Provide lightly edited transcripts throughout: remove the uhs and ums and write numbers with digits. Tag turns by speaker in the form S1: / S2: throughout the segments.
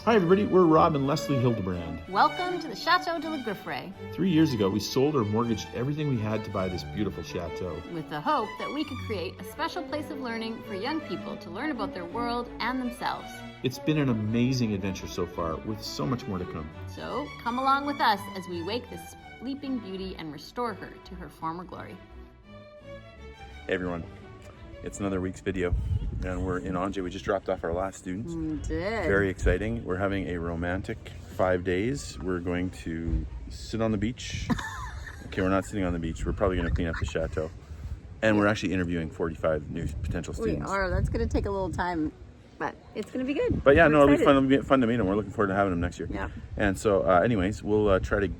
S1: Hi everybody, we're Rob and Leslie Hildebrand.
S2: Welcome to the Chateau de la Grifferaie.
S1: 3 years ago, we sold or mortgaged everything we had to buy this beautiful chateau.
S2: With the hope that we could create a special place of learning for young people to learn about their world and themselves.
S1: It's been an amazing adventure so far, with so much more to come.
S2: So come along with us as we wake this sleeping beauty and restore her to her former glory.
S3: Hey everyone, it's another week's video and we're in Angers. We just dropped off our last students.
S2: We did.
S3: Very exciting. We're having a romantic 5 days. We're going to sit on the beach. Okay, we're not sitting on the beach. We're probably going to clean up the chateau. And we're actually interviewing 45 new potential students.
S2: We are. That's going to take a little time, but it's going to be good.
S3: But yeah, no, it'll be fun to meet them. We're looking forward to having them next year.
S2: Yeah.
S3: And so anyways, we'll try to,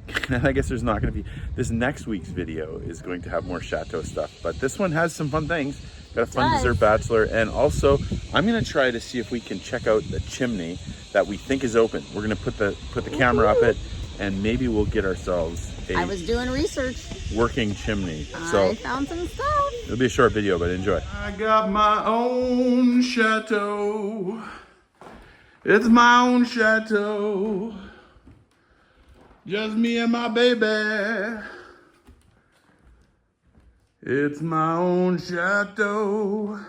S3: I guess there's not going to be, this next week's video is going to have more chateau stuff, but this one has some fun things. Got a fun dessert bachelor, and also I'm going to try to see if we can check out the chimney that we think is open. We're going to put the camera up it, and maybe we'll get ourselves
S2: I was doing research.
S3: Working chimney. So
S2: I found some stuff.
S3: It'll be a short video, but enjoy. I got my own chateau. It's my own chateau. Just me and my baby. It's my own chateau.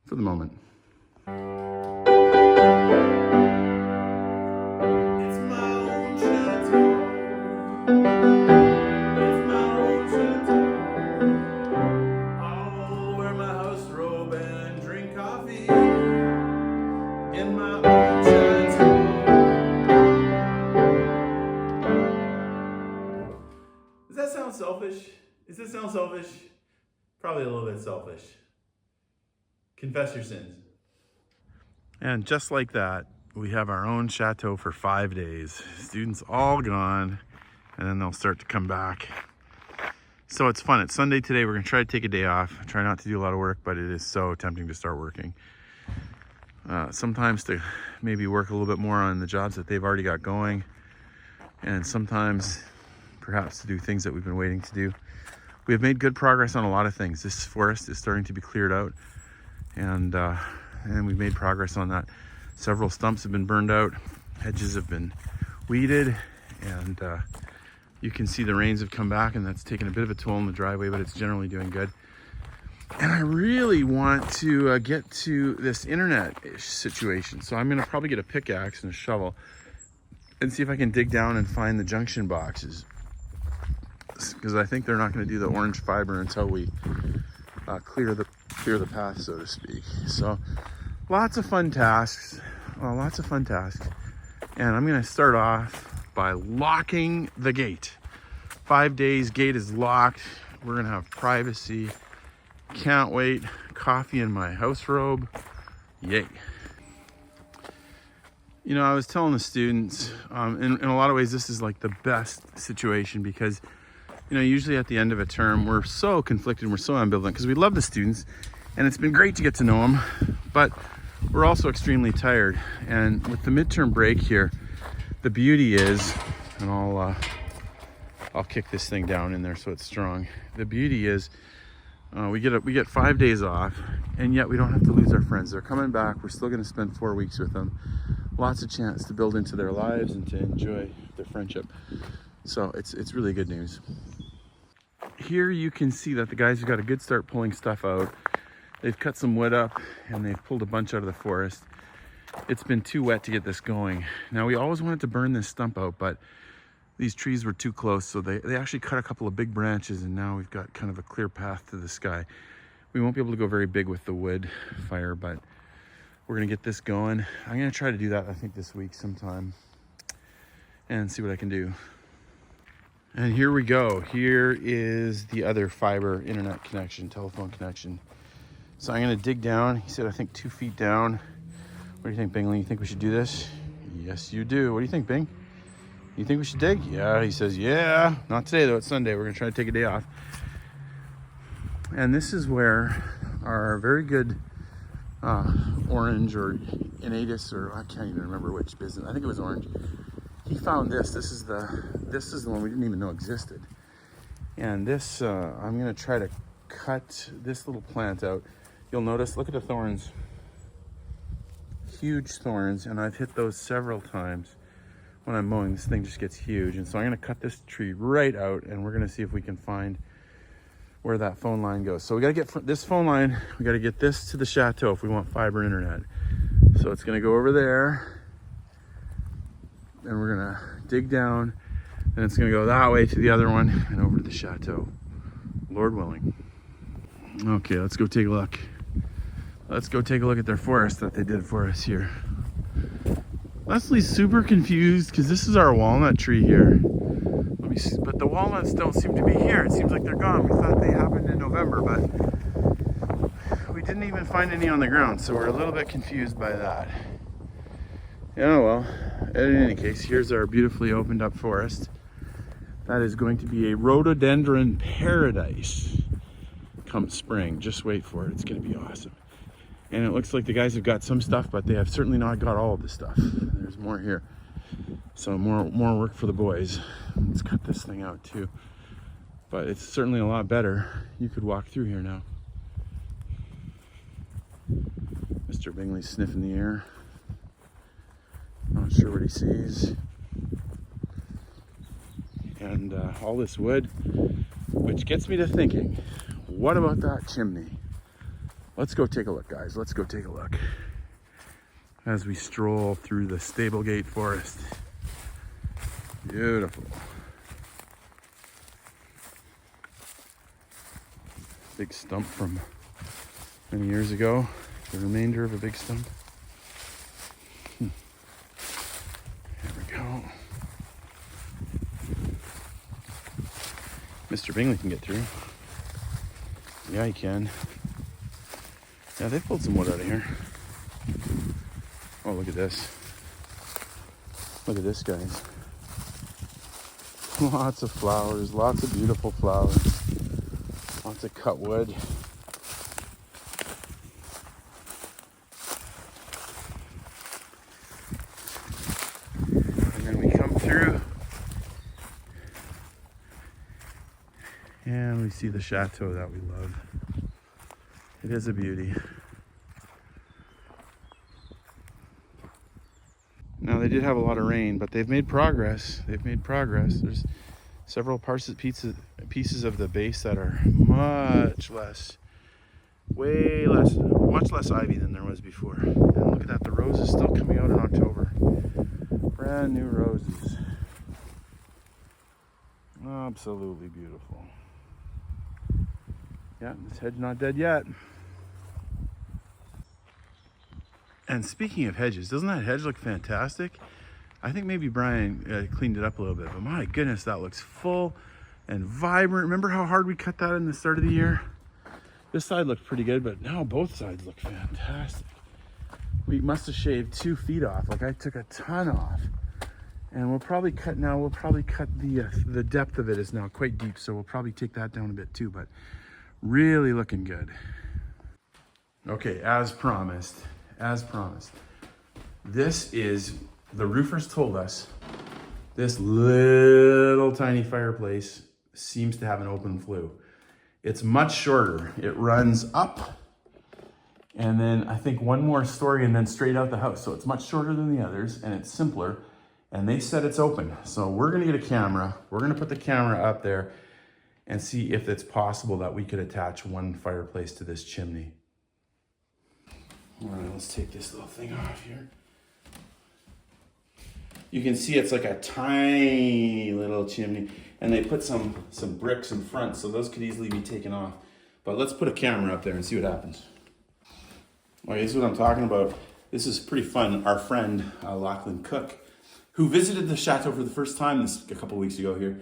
S3: For the moment. It's my own chateau. It's my own chateau. I'll wear my house robe and drink coffee in my own chateau. Does that sound selfish? Does this sound selfish? Probably a little bit selfish. Confess your sins. And just like that, we have our own chateau for 5 days. Students all gone, and then they'll start to come back. So it's fun. It's Sunday today. We're gonna try to take a day off. Try not to do a lot of work, but it is so tempting to start working. Sometimes to maybe work a little bit more on the jobs that they've already got going, and sometimes perhaps to do things that we've been waiting to do. We have made good progress on a lot of things. This forest is starting to be cleared out, and we've made progress on that. Several stumps have been burned out, hedges have been weeded, and you can see the rains have come back, and that's taken a bit of a toll on the driveway, but it's generally doing good. And I really want to get to this internet situation, so I'm gonna probably get a pickaxe and a shovel and see if I can dig down and find the junction boxes, because I think they're not going to do the orange fiber until we clear the path, so to speak. So lots of fun tasks, and I'm going to start off by locking the gate. 5 days, gate is locked. We're going to have privacy. Can't wait. Coffee in my house robe. Yay. You know, I was telling the students, in a lot of ways, this is like the best situation, because you know, usually at the end of a term, we're so conflicted, we're so ambivalent, because we love the students, and it's been great to get to know them, but we're also extremely tired. And with the midterm break here, the beauty is, and I'll kick this thing down in there so it's strong. The beauty is, we get 5 days off, and yet we don't have to lose our friends. They're coming back. We're still going to spend 4 weeks with them. Lots of chance to build into their lives and to enjoy their friendship. So it's really good news. Here you can see that the guys have got a good start pulling stuff out. They've cut some wood up, and they've pulled a bunch out of the forest. It's been too wet to get this going. Now, we always wanted to burn this stump out, but these trees were too close, so they actually cut a couple of big branches, and now we've got kind of a clear path to the sky. We won't be able to go very big with the wood fire, but we're gonna get this going. I'm gonna try to do that, I think, this week sometime, and see what I can do. And here we go. Here is the other fiber internet connection, telephone connection. So I'm gonna dig down. He said, I think 2 feet down. What do you think, Bingley? You think we should do this? Yes, you do. What do you think, Bing? You think we should dig? Yeah, he says, yeah. Not today though, it's Sunday. We're gonna try to take a day off. And this is where our very good Orange or Inatus, or I can't even remember which business. I think it was Orange. He found this. This is the one we didn't even know existed. And this, I'm gonna try to cut this little plant out. You'll notice, look at the thorns. huge thorns, and I've hit those several times. When I'm mowing, this thing just gets huge. And so I'm gonna cut this tree right out, and we're gonna see if we can find where that phone line goes. So we gotta get this phone line, we gotta get this to the Chateau if we want fiber internet. So it's gonna go over there, and we're gonna dig down, and it's gonna go that way to the other one and over to the Chateau, Lord willing. Okay, let's go take a look. Let's go take a look at their forest that they did for us here. Leslie's super confused because this is our walnut tree here. Let me see, but the walnuts don't seem to be here. It seems like they're gone. We thought they happened in November, but we didn't even find any on the ground, so we're a little bit confused by that. Yeah, well, in any case, here's our beautifully opened up forest. That is going to be a rhododendron paradise come spring. Just wait for it. It's going to be awesome. And it looks like the guys have got some stuff, but they have certainly not got all of the stuff. There's more here. So more work for the boys. Let's cut this thing out too. But it's certainly a lot better. You could walk through here now. Mr. Bingley's sniffing the air. Not sure what he sees. And all this wood, which gets me to thinking, what about that chimney? Let's go take a look, guys. Let's go take a look as we stroll through the Stablegate Forest. Beautiful. Big stump from many years ago. The remainder of a big stump. There we go. Mr. Bingley can get through. Yeah, he can. Yeah, they pulled some wood out of here. Oh, look at this. Look at this, guys. Lots of flowers, lots of beautiful flowers. Lots of cut wood. And then we come through and we see the Chateau that we love. It is a beauty. Now they did have a lot of rain, but they've made progress. They've made progress. There's several pieces of the base that are much less ivy than there was before. And look at that, the rose is still coming out in October. Brand new roses. Absolutely beautiful. Yeah, this hedge not dead yet. And speaking of hedges, doesn't that hedge look fantastic? I think maybe Brian cleaned it up a little bit, but my goodness, that looks full and vibrant. Remember how hard we cut that in the start of the year? This side looked pretty good, but now both sides look fantastic. We must have shaved 2 feet off. Like I took a ton off. And we'll probably cut the depth of it is now quite deep, so we'll probably take that down a bit too, but really looking good. Okay, as promised, this is, the roofers told us, this little tiny fireplace seems to have an open flue. It's much shorter. It runs up and then I think one more story and then straight out the house. So it's much shorter than the others and it's simpler. And they said it's open. So we're gonna get a camera. We're gonna put the camera up there and see if it's possible that we could attach one fireplace to this chimney. All right, let's take this little thing off here. You can see it's like a tiny little chimney and they put some bricks in front, so those could easily be taken off. But let's put a camera up there and see what happens. Okay, this is what I'm talking about. This is pretty fun. Our friend, Lachlan Cook, who visited the Chateau for the first time a couple weeks ago here,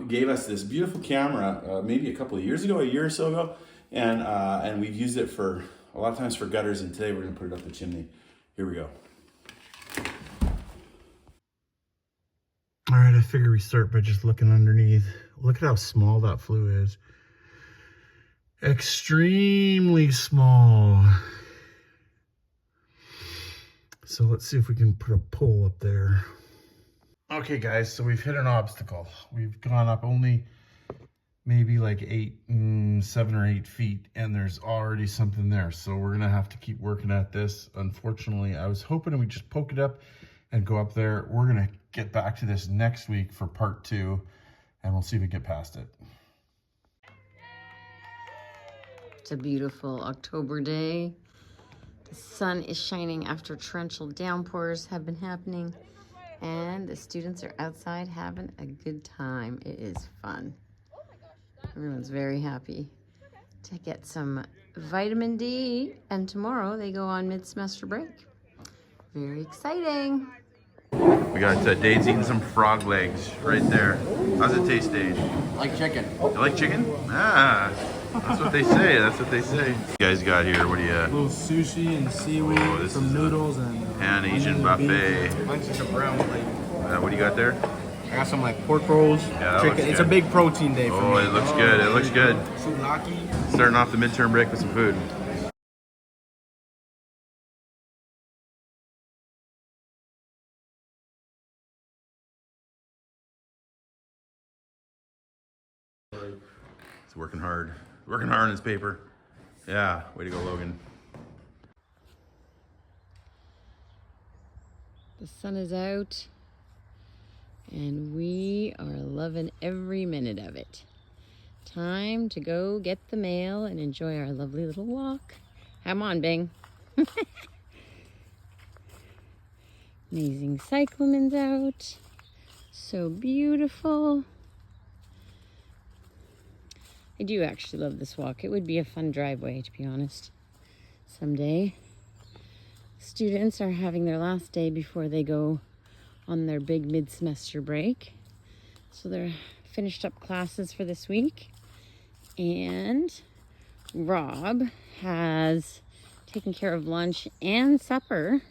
S3: gave us this beautiful camera maybe a couple of years ago, a year or so ago, and we've used it for a lot of times for gutters, and today we're gonna put it up the chimney. Here we go. All right, I figure we start by just looking underneath. Look at how small that flue is. Extremely small. So let's see if we can put a pole up there. Okay guys, so we've hit an obstacle. We've gone up only
S4: maybe like 7 or 8 feet, and there's already something there. So we're gonna have to keep working at this. Unfortunately, I was hoping we just poke it up and go up there. We're gonna get back to this next week for part 2, and we'll see if we get past it.
S2: It's a beautiful October day. The sun is shining after torrential downpours have been happening, and the students are outside having a good time. It is fun. Everyone's very happy to get some vitamin D, and tomorrow they go on mid-semester break. Very exciting.
S3: We got Dave's eating some frog legs right there. How's it taste, Dave?
S5: Like chicken.
S3: You like chicken? Ah, that's what they say. That's what they say. You guys got here, what do you?
S5: A little sushi and seaweed,
S3: this
S5: some
S3: is
S5: noodles, and
S3: Pan Asian buffet.
S5: Mine's just a brown plate.
S3: What do you got there?
S5: I got some like pork rolls,
S3: that
S5: chicken.
S3: looks
S5: It's a
S3: good.
S5: big protein day for me.
S3: Oh, it looks good. It looks good.
S5: Souvlaki.
S3: Starting off the midterm break with some food. He's working hard. Working hard on his paper. Yeah, way to go, Logan.
S2: The sun is out, and we are loving every minute of it. Time to go get the mail and enjoy our lovely little walk. Come on, Bing. Amazing cyclaмен's out. So beautiful. I do actually love this walk. It would be a fun driveway, to be honest, someday. Students are having their last day before they go on their big mid-semester break. So they're finished up classes for this week. And Rob has taken care of lunch and supper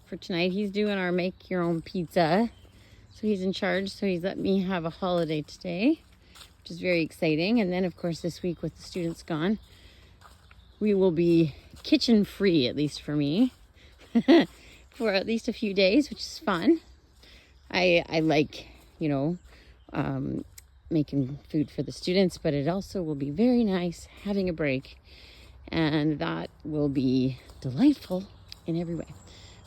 S2: for tonight. He's doing our make your own pizza. So he's in charge. So he's let me have a holiday today, which is very exciting. And then of course this week with the students gone, we will be kitchen free, at least for me, for at least a few days, which is fun. I like, you know, making food for the students, but it also will be very nice having a break, and that will be delightful in every way.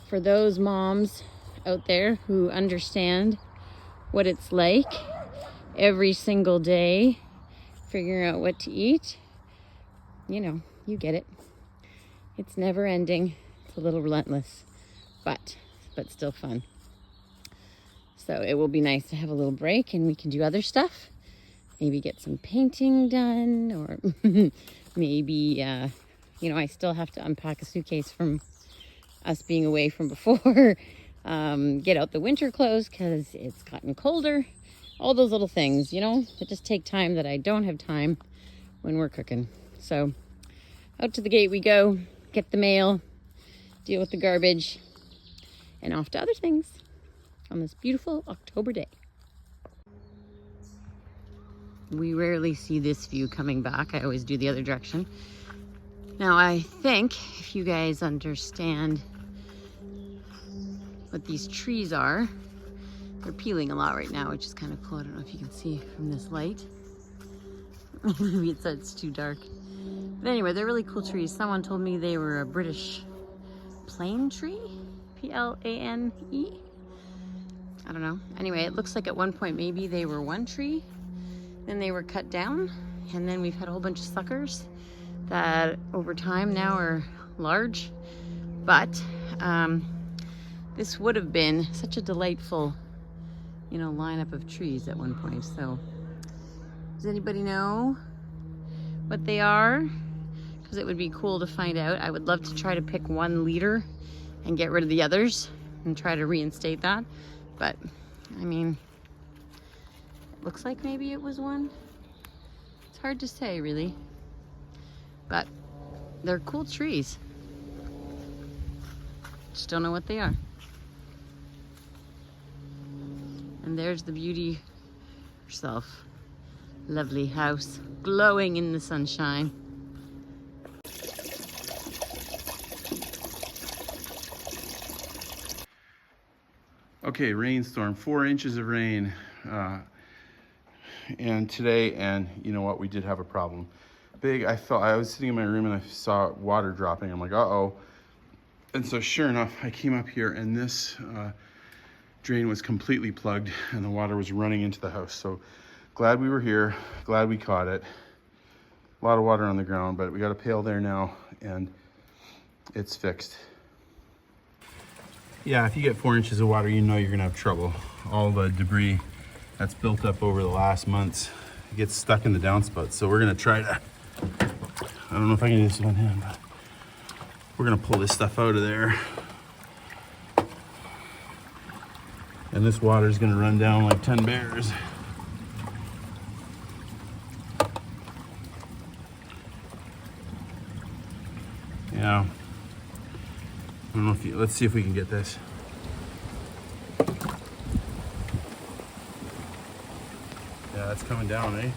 S2: For those moms out there who understand what it's like every single day figuring out what to eat, you know, you get it. It's never ending. It's a little relentless, but still fun. So it will be nice to have a little break and we can do other stuff. Maybe get some painting done, or maybe, you know, I still have to unpack a suitcase from us being away from before. Get out the winter clothes because it's gotten colder. All those little things, you know, that just take time that I don't have time when we're cooking. So out to the gate we go, get the mail, deal with the garbage, and off to other things on this beautiful October day. We rarely see this view coming back. I always do the other direction. Now I think if you guys understand what these trees are, they're peeling a lot right now, which is kind of cool. I don't know if you can see from this light. Maybe it's too dark. But anyway, they're really cool trees. Someone told me they were a British plane tree, P-L-A-N-E. I don't know. Anyway, it looks like at one point maybe they were one tree, then they were cut down, and then we've had a whole bunch of suckers that over time now are large. But this would have been such a delightful, you know, lineup of trees at one point. So does anybody know what they are? Because it would be cool to find out. I would love to try to pick one leader and get rid of the others and try to reinstate that. But I mean, it looks like maybe it was one. It's hard to say really, but they're cool trees. Just don't know what they are. And there's the beauty herself. Lovely house, glowing in the sunshine.
S3: Okay, rainstorm, 4 inches of rain. and today, and you know what, we did have a problem. I was sitting in my room and I saw water dropping. I'm like, uh-oh. And so sure enough, I came up here and this drain was completely plugged and the water was running into the house. So glad we were here, glad we caught it. A lot of water on the ground, but we got a pail there now and it's fixed. Yeah, if you get 4 inches of water, you know you're gonna have trouble. All the debris that's built up over the last months gets stuck in the downspout. So we're gonna try to, I don't know if I can do this one hand, but we're gonna pull this stuff out of there. And this water is gonna run down like 10 bears. Yeah. I don't know if you, let's see if we can get this. Yeah, it's coming down, eh?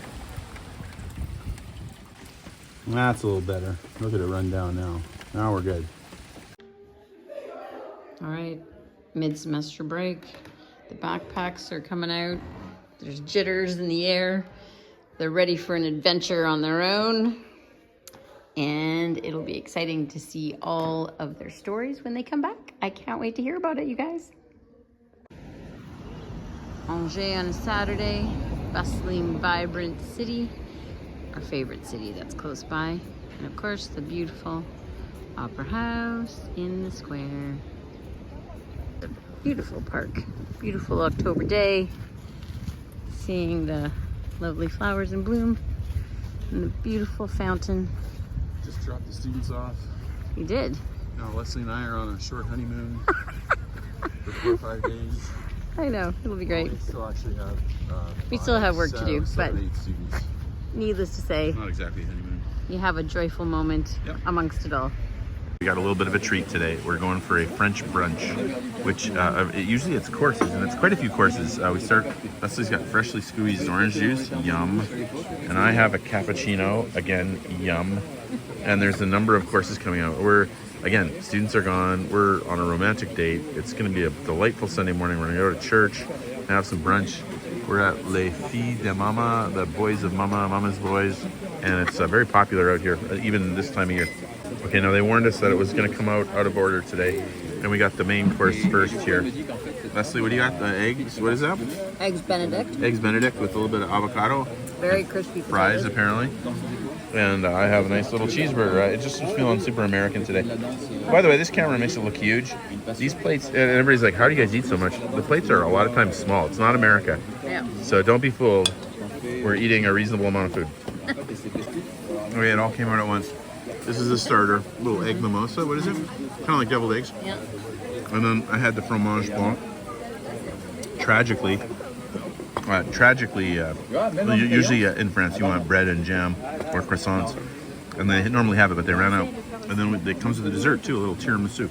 S3: That's a little better. Look at it run down now. Now we're good.
S2: All right, mid-semester break. The backpacks are coming out. There's jitters in the air. They're ready for an adventure on their own. And it'll be exciting to see all of their stories when they come back. I can't wait to hear about it, you guys. Angers on a Saturday, bustling, vibrant city. Our favorite city that's close by. And of course, the beautiful Opera House in the square. A beautiful park. Beautiful October day. Seeing the lovely flowers in bloom. And the beautiful fountain.
S3: Just dropped the students off.
S2: You did.
S3: Now Leslie and I are on a short honeymoon for 4 or 5 days.
S2: I know, it'll be great.
S3: We still actually have
S2: We still have work to do, but
S3: 8 students.
S2: needless to say,
S3: Not exactly a honeymoon.
S2: you have a joyful moment amongst it all.
S3: We got a little bit of a treat today. We're going for a French brunch, which usually it's courses, and it's quite a few courses. Leslie's got freshly squeezed orange juice, yum. And I have a cappuccino, again, yum. And there's a number of courses coming out. Again, students are gone. We're on a romantic date. It's going to be a delightful Sunday morning. We're going to go to church and have some brunch. We're at Les Filles de Mama, the boys of Mama, Mama's boys. And it's very popular out here, even this time of year. Okay, now they warned us that it was going to come out of order today. And we got the main course first here. Leslie, what do you got? The eggs? What is that?
S2: Eggs Benedict.
S3: Eggs Benedict with a little bit of avocado.
S2: Very crispy
S3: Fries, apparently. And I have a nice little cheeseburger. It just was feeling super American today. By the way, this camera makes it look huge. These plates, and everybody's like, how do you guys eat so much? The plates are a lot of times small. It's not America.
S2: Yeah.
S3: So don't be fooled. We're eating a reasonable amount of food. Okay, it all came out at once. This is the starter, little egg mimosa. What is it? Kind of like deviled eggs.
S2: Yeah.
S3: And then I had the fromage blanc. Tragically, usually in France you want bread and jam or croissants, and they normally have it, but they ran out. And then it comes with a dessert too, a little tiramisu.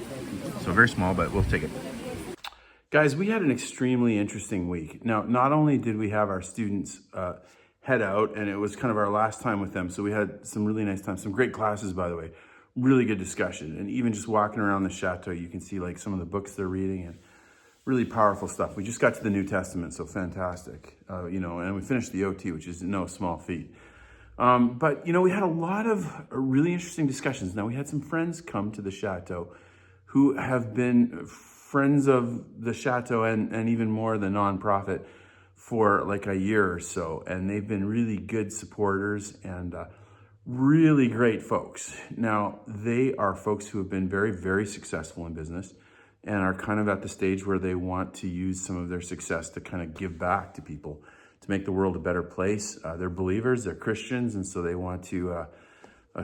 S3: So very small, but we'll take it. Guys, we had an extremely interesting week. Now, not only did we have our students head out, and it was kind of our last time with them, so we had some really nice time, some great classes, by the way, really good discussion. And even just walking around the Chateau, you can see like some of the books they're reading and really powerful stuff. We just got to the New Testament, so fantastic. And we finished the OT, which is no small feat. But we had a lot of really interesting discussions. Now, we had some friends come to the Chateau who have been friends of the Chateau and even more the nonprofit for like a year or so. And they've been really good supporters and really great folks. Now, they are folks who have been very, very successful in business and are kind of at the stage where they want to use some of their success to kind of give back to people, to make the world a better place. They're believers, they're Christians, and so they want to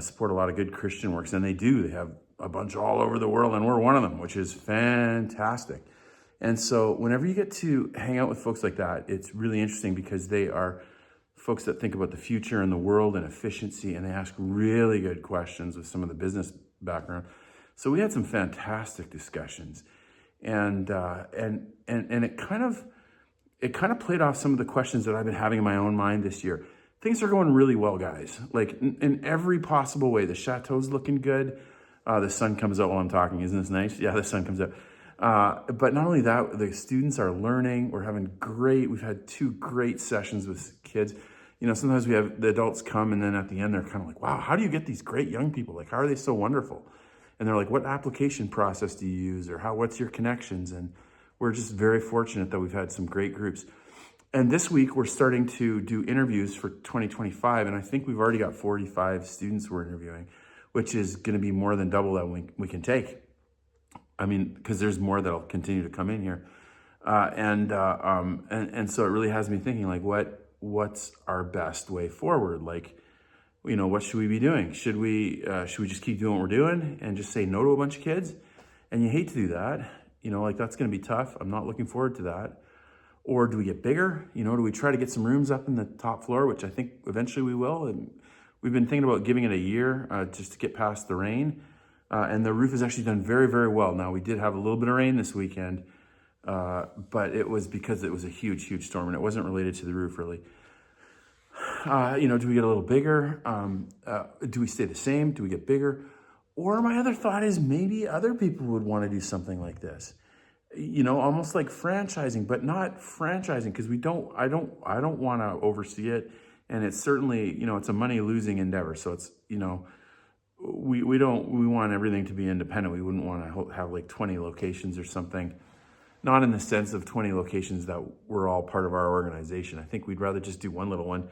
S3: support a lot of good Christian works, and they do. They have a bunch all over the world, and we're one of them, which is fantastic. And so whenever you get to hang out with folks like that, it's really interesting because they are folks that think about the future and the world and efficiency, and they ask really good questions with some of the business background. So we had some fantastic discussions, and it kind of played off some of the questions that I've been having in my own mind this year. Things are going really well, guys. Like in every possible way. The Chateau's looking good. The sun comes out while I'm talking. Isn't this nice? Yeah, the sun comes out. But not only that, the students are learning. We've had 2 great sessions with kids. You know, sometimes we have the adults come and then at the end they're kind of like, wow, how do you get these great young people? Like, how are they so wonderful? And they're like, what application process do you use? Or what's your connections? And we're just very fortunate that we've had some great groups. And this week we're starting to do interviews for 2025. And I think we've already got 45 students we're interviewing, which is going to be more than double that we can take. I mean, because there's more that'll continue to come in here. And so it really has me thinking, like, what's our best way forward? Like, you know, what should we be doing? Should we just keep doing what we're doing and just say no to a bunch of kids? And you hate to do that. You know, like, that's going to be tough. I'm not looking forward to that. Or do we get bigger? You know, do we try to get some rooms up in the top floor, which I think eventually we will. And we've been thinking about giving it a year just to get past the rain. And the roof has actually done very, very well. Now, we did have a little bit of rain this weekend, but it was because it was a huge, huge storm, and it wasn't related to the roof, really. You know, do we get a little bigger? Do we stay the same? Do we get bigger? Or my other thought is maybe other people would want to do something like this. You know, almost like franchising, but not franchising, because I don't want to oversee it. And it's certainly, you know, it's a money losing endeavor. So it's, you know, we want everything to be independent. We wouldn't want to have like 20 locations or something. Not in the sense of 20 locations that we're all part of our organization. I think we'd rather just do one little one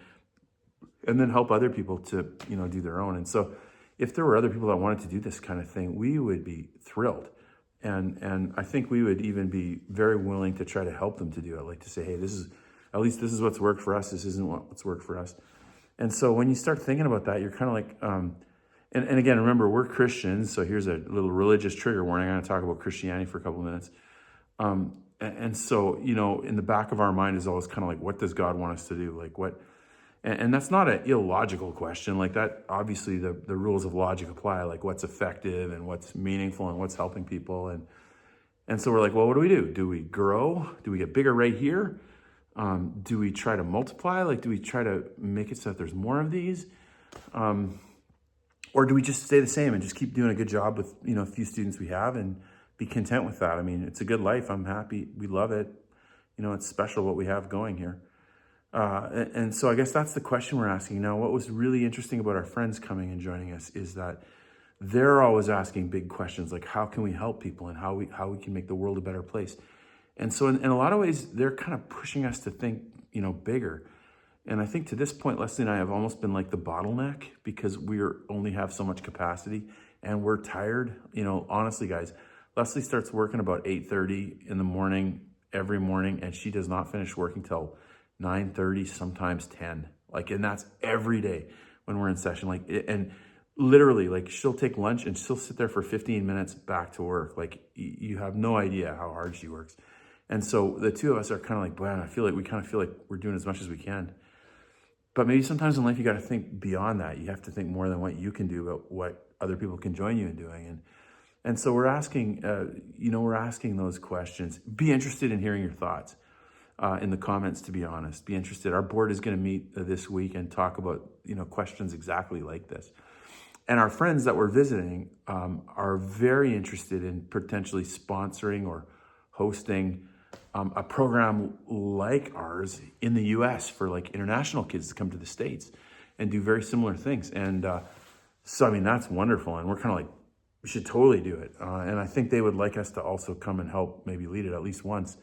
S3: and then help other people to, you know, do their own. And so if there were other people that wanted to do this kind of thing, we would be thrilled. And I think we would even be very willing to try to help them to do it. Like to say, hey, this is what's worked for us. This isn't what's worked for us. And so when you start thinking about that, you're kind of like, and again, remember, we're Christians. So here's a little religious trigger warning. I'm going to talk about Christianity for a couple of minutes. And so, you know, in the back of our mind is always kind of like, what does God want us to do? Like what, and that's not an illogical question. Like that, obviously the rules of logic apply, like what's effective and what's meaningful and what's helping people. And so we're like, well, what do we do? Do we grow? Do we get bigger right here? Do we try to multiply? Like, do we try to make it so that there's more of these? Or do we just stay the same and just keep doing a good job with, you know, a few students we have and be content with that? I mean, it's a good life. I'm happy. We love it. You know, it's special what we have going here. And so I guess that's the question we're asking. Now, what was really interesting about our friends coming and joining us is that they're always asking big questions like, how can we help people and how we can make the world a better place? And so in a lot of ways, they're kind of pushing us to think, you know, bigger. And I think to this point, Leslie and I have almost been like the bottleneck because we only have so much capacity and we're tired. You know, honestly, guys, Leslie starts working about 8:30 in the morning every morning, and she does not finish working till 9:30, sometimes 10. Like, and that's every day when we're in session. Like, and literally, like, she'll take lunch and she'll sit there for 15 minutes back to work. Like, you have no idea how hard she works. And so the two of us are kind of like, man, we kind of feel like we're doing as much as we can. But maybe sometimes in life, you got to think beyond that. You have to think more than what you can do, but what other people can join you in doing. And so we're asking, we're asking those questions. Be interested in hearing your thoughts in the comments, to be honest. Be interested. Our board is going to meet this week and talk about, you know, questions exactly like this. And our friends that we're visiting are very interested in potentially sponsoring or hosting a program like ours in the US for like international kids to come to the States and do very similar things. And so, I mean, that's wonderful. And we're kind of like, we should totally do it. And I think they would like us to also come and help maybe lead it at least once.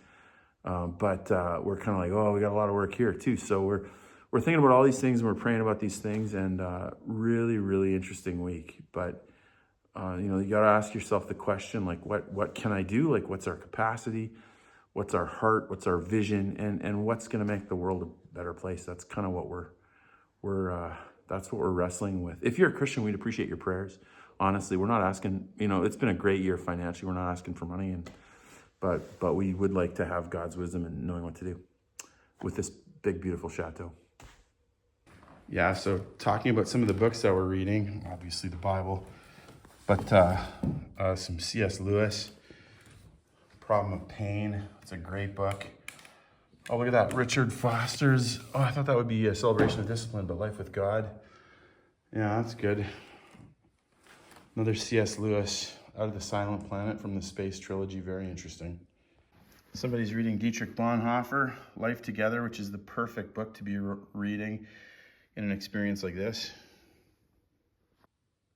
S3: But we're kind of like, oh, we got a lot of work here too. So we're thinking about all these things and we're praying about these things, and really, really interesting week. But, you got to ask yourself the question, like, what can I do? Like, what's our capacity? What's our heart? What's our vision? And what's going to make the world a better place? That's kind of what that's what we're wrestling with. If you're a Christian, we'd appreciate your prayers. Honestly, we're not asking, it's been a great year financially. We're not asking for money, but we would like to have God's wisdom and knowing what to do with this big, beautiful chateau. Yeah, so talking about some of the books that we're reading, obviously the Bible, but some C.S. Lewis, Problem of Pain. It's a great book. Oh, look at that. Richard Foster's. Oh, I thought that would be a Celebration of Discipline, but Life with God. Yeah, that's good. Another C.S. Lewis. Out of the Silent Planet from the Space Trilogy. Very interesting. Somebody's reading Dietrich Bonhoeffer, Life Together, which is the perfect book to be reading in an experience like this.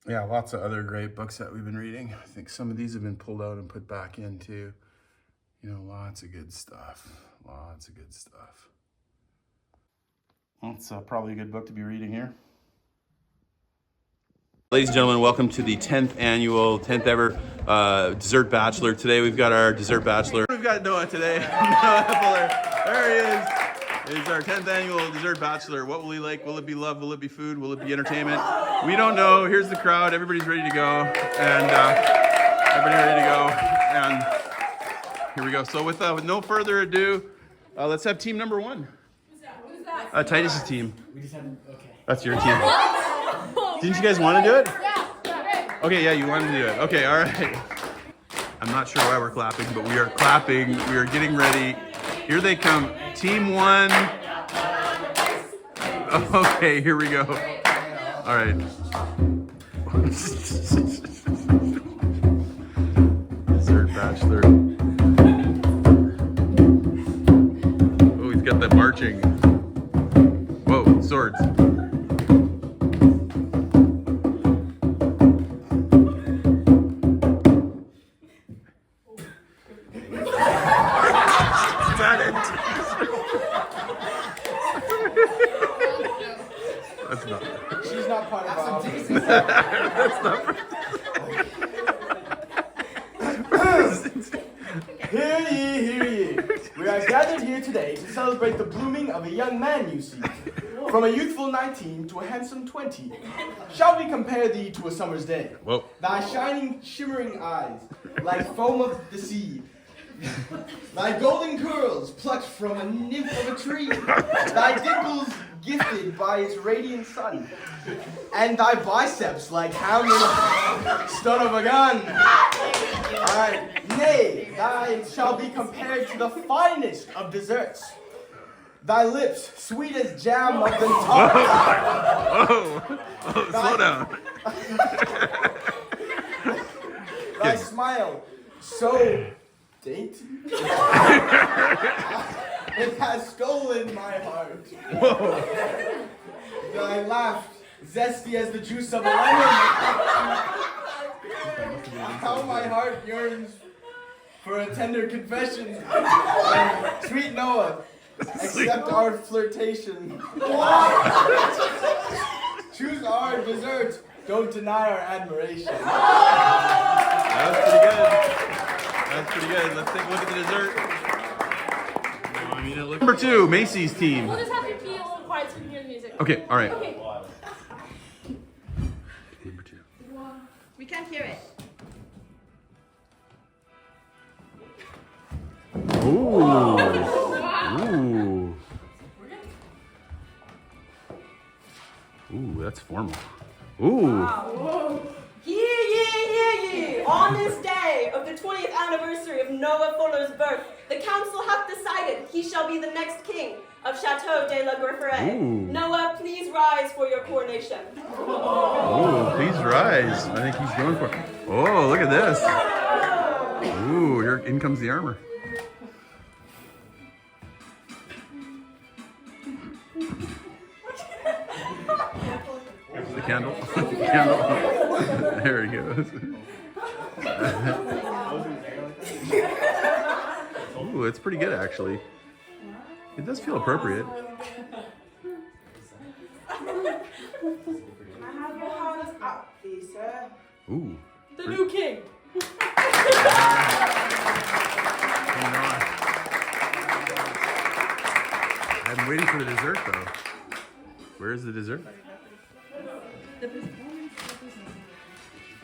S3: Yeah, lots of other great books that we've been reading. I think some of these have been pulled out and put back into, you know, lots of good stuff. Lots of good stuff. Well, it's probably a good book to be reading here. Ladies and gentlemen, welcome to the 10th ever Dessert Bachelor. Today we've got our Dessert Bachelor. We've got Noah today. Noah Epler. There he is. It's our 10th annual Dessert Bachelor. What will he like? Will it be love? Will it be food? Will it be entertainment? We don't know. Here's the crowd. Everybody's ready to go. And here we go. So with no further ado, let's have team number one.
S6: Who's that?
S3: Titus's team.
S5: We just had okay.
S3: That's your team. Didn't you guys want to do it?
S6: Yeah.
S3: Okay, yeah, you wanted to do it. Okay, all right. I'm not sure why we're clapping, but we are clapping. We are getting ready. Here they come. Team one. Okay, here we go. All right. Dessert Bachelor. Oh, he's got that marching. Whoa, swords. That's not.
S5: She's not part of our
S3: That's not.
S5: Hear ye, hear ye. We are gathered here today to celebrate the blooming of a young man, you see. From a youthful 19 to a handsome 20. Shall we compare thee to a summer's day?
S3: Whoa.
S5: Thy shining, shimmering eyes, like foam of the sea. Thy golden curls plucked from a nymph of a tree. Thy dimples gifted by its radiant sun. And thy biceps like hound in a stun of a gun. Alright, nay, thy shall be compared to the finest of desserts. Thy lips, sweet as jam of the tongue.
S3: Whoa, slow down.
S5: Thy smile, so dainty. It has stolen my heart.
S3: Whoa.
S5: Thy laugh, zesty as the juice of a lemon. How my heart yearns for a tender confession. Sweet Noah, accept our flirtation. Choose our dessert. Don't deny our admiration.
S3: That was pretty good. That's pretty good. Let's take a look at the dessert. Number two, Macy's team.
S6: We'll just have to be a little quiet so we can hear the music.
S3: Okay, all right.
S6: Okay.
S3: Number two.
S6: We can't hear it.
S3: Ooh. Ooh. Ooh, that's formal. Ooh.
S7: Hear ye, hear ye! On this day of the 20th anniversary of Noah Fuller's birth, the council hath decided he shall be the next king of Chateau de la Grifferaie.
S3: Ooh.
S7: Noah, please rise for your coronation.
S3: Oh, please rise. I think he's going for it. Oh, look at this. Ooh, here in comes the armor. The candle. The candle. There he goes. Ooh, it's pretty good actually. It does feel appropriate.
S7: I have your hands up, please, sir.
S3: Ooh.
S7: The new king.
S3: I'm waiting for the dessert though. Where is the dessert?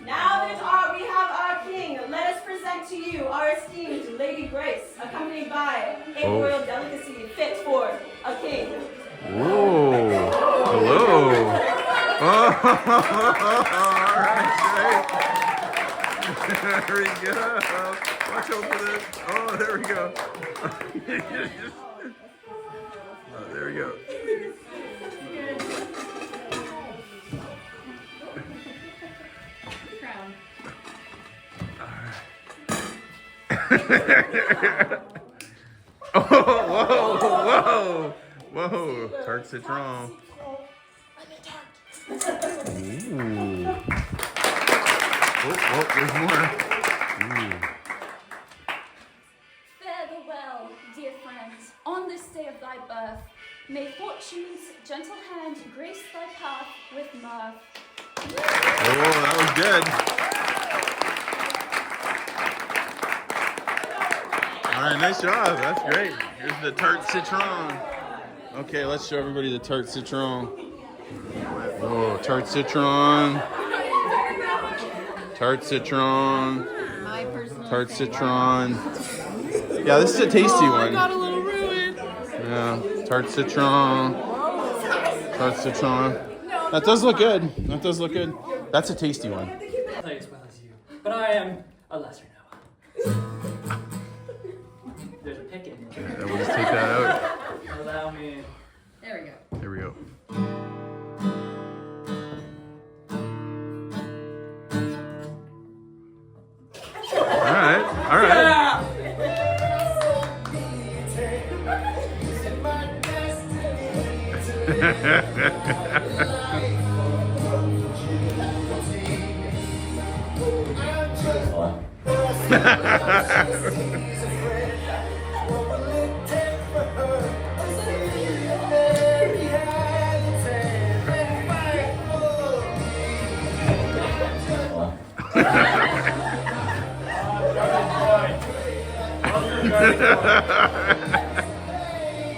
S7: Now we have our king. Let us present to you our esteemed Lady Grace, accompanied by a royal delicacy fit for a king.
S3: Whoa! Hello! Oh, all right, great. There we go. Watch out for this. Oh, there we go. Oh, there we go. Oh, whoa. Whoa. Tart citron. Ooh. Oh, there's more. Ooh.
S8: Farewell, dear friends, on this day of thy birth. May fortune's gentle hand grace thy path with mirth.
S3: Oh, that was good. All right, nice job. That's great. Here's the tart citron. Okay, let's show everybody the tart citron. Oh, tart citron. Tart citron.
S2: My personal
S3: Tart
S2: favorite.
S3: citron. Yeah, this is a tasty one.
S2: Got a little ruined.
S3: Yeah, tart citron. Tart citron. That does look good. That does look good. That's a tasty one.
S9: Play as well as you, but I am a lesser Noah. There's a pick in there.
S3: Yeah, we'll just take that out.
S9: Allow me.
S2: There we go.
S3: There we go. All right.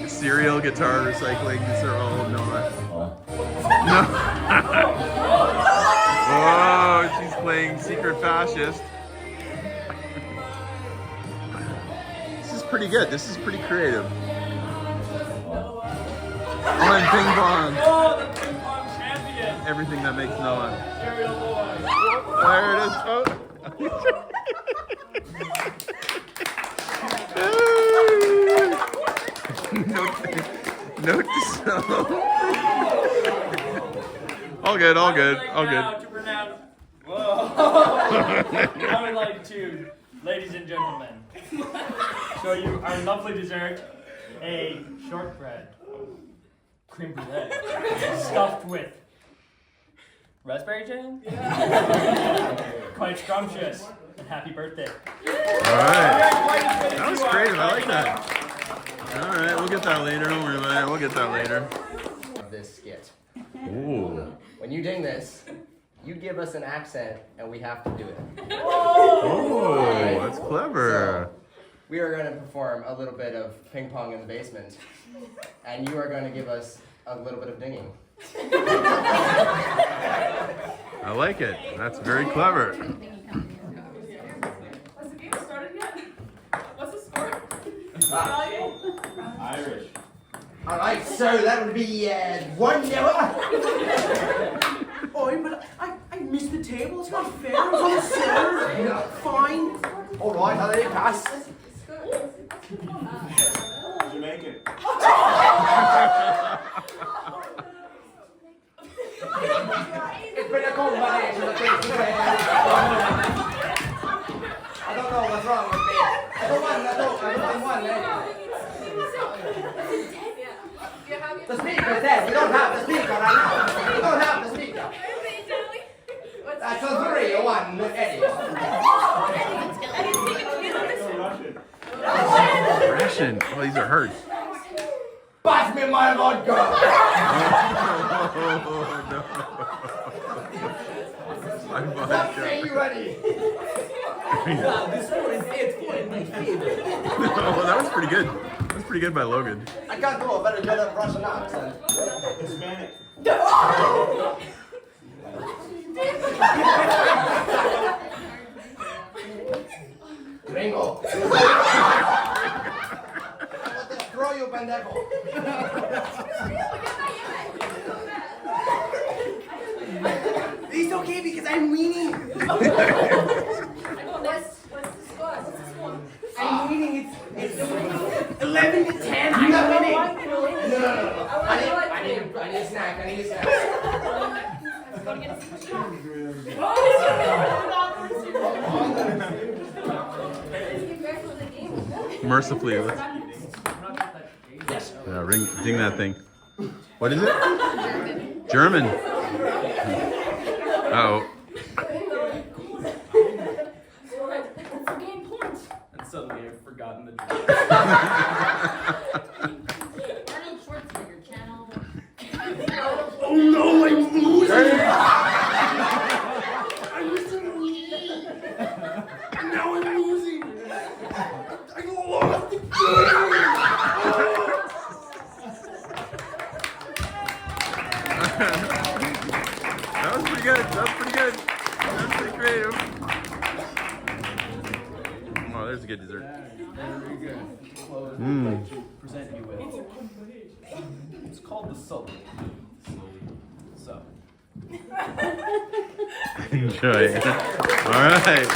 S3: Cereal, guitar, recycling, these are all not. No. Oh, she's playing Secret Fascist. This is pretty good. This is pretty creative. On ping pong.
S9: Oh, the ping pong champion.
S3: Everything that makes Noah.
S9: Cereal boy.
S3: There it is. Note to self. All good.
S9: Now to pronounce. Whoa. I would like to, ladies and gentlemen, show you our lovely dessert, a shortbread creme brulee stuffed with raspberry jam. Quite scrumptious. And happy birthday.
S3: All right. That was creative. I like that. All right, we'll get that later. Don't worry about it. We'll get that later.
S5: This skit.
S3: Ooh.
S5: When you ding this, you give us an accent and we have to do it.
S3: Oh, that's clever.
S5: So, we are going to perform a little bit of ping pong in the basement, and you are going to give us a little bit of dinging.
S3: I like it. That's very clever.
S6: Has the game started yet? What's the score?
S9: Irish.
S5: All right, so that would be 1-0.
S10: Oh, but I missed the table. It's not fair. I was on the center. Fine.
S5: All right, I'll let it pass.
S9: Jamaican.
S5: It's been a combination of things. I don't know what's wrong with me. I don't want one. The speaker's dead. We don't have the speaker right now. We don't have the speaker. That's a 3-1, Eddie.
S3: Russian. Oh, these are hurt.
S5: Pass me my vodka.
S3: My vodka.
S5: Stop saying you ready.
S10: This one is my favorite.
S3: Oh, that was pretty good. That was pretty good by Logan.
S5: I can't do a very good Russian accent.
S9: Hispanic.
S5: Gringo. Throw you, pendejo.
S10: It's okay because I'm winning.
S6: What's the score?
S10: I'm winning. It's 11-10. I'm winning.
S5: No. I need a snack.
S3: Mercifully. Yeah, ding that thing. What is it? German. Uh-oh.
S9: And suddenly I've forgotten the drink.
S10: Oh no, I'm losing! I'm losing! Now I'm losing! I lost the game!
S3: That was pretty good. That was pretty good. That was pretty creative. Oh, there's a good dessert.
S5: Very good. Close. I'd like to present you with. It's called the solitude. So.
S3: Enjoy. All right.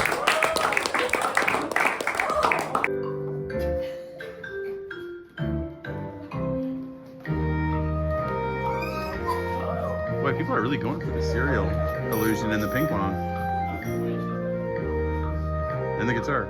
S3: Boy, people are really going for the cereal illusion and the ping pong. And the guitar.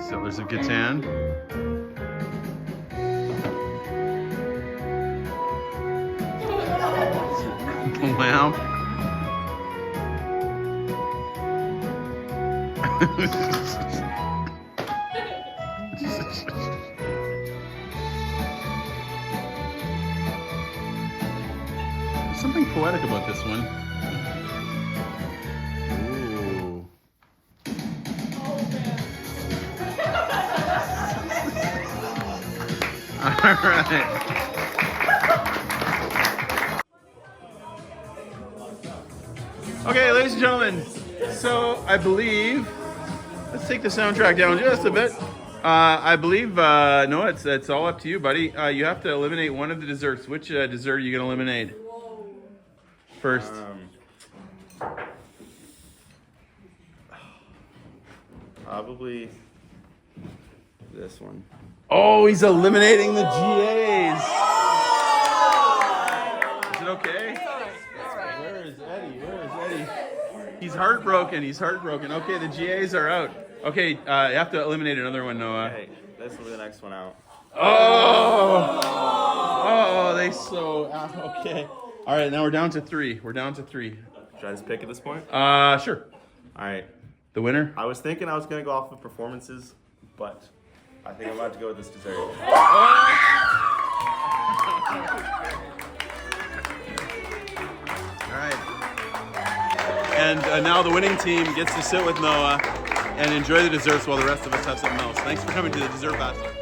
S3: Sellers of Catan. Lamp. There's something poetic about this one. Ooh. All right. Okay, ladies and gentlemen, so I believe, let's take the soundtrack down just a bit. I believe, no, it's all up to you, buddy. You have to eliminate one of the desserts. Which dessert are you going to eliminate first?
S11: Probably this one.
S3: Oh, he's eliminating the GAs. Is it okay? Where is Eddie? Where is Eddie? He's heartbroken. He's heartbroken. Okay, the GAs are out. Okay, you have to eliminate another one, Noah.
S11: Hey, this will be the next one out.
S3: Oh, they so okay. All right, now we're down to 3. We're down to 3.
S11: Should I just pick at this point?
S3: Sure.
S11: All right.
S3: The winner?
S11: I was thinking I was gonna go off of performances, but I think I'm about to go with this dessert.
S3: All right. And now the winning team gets to sit with Noah and enjoy the desserts while the rest of us have something else. Thanks for coming to the Dessert Bachelor.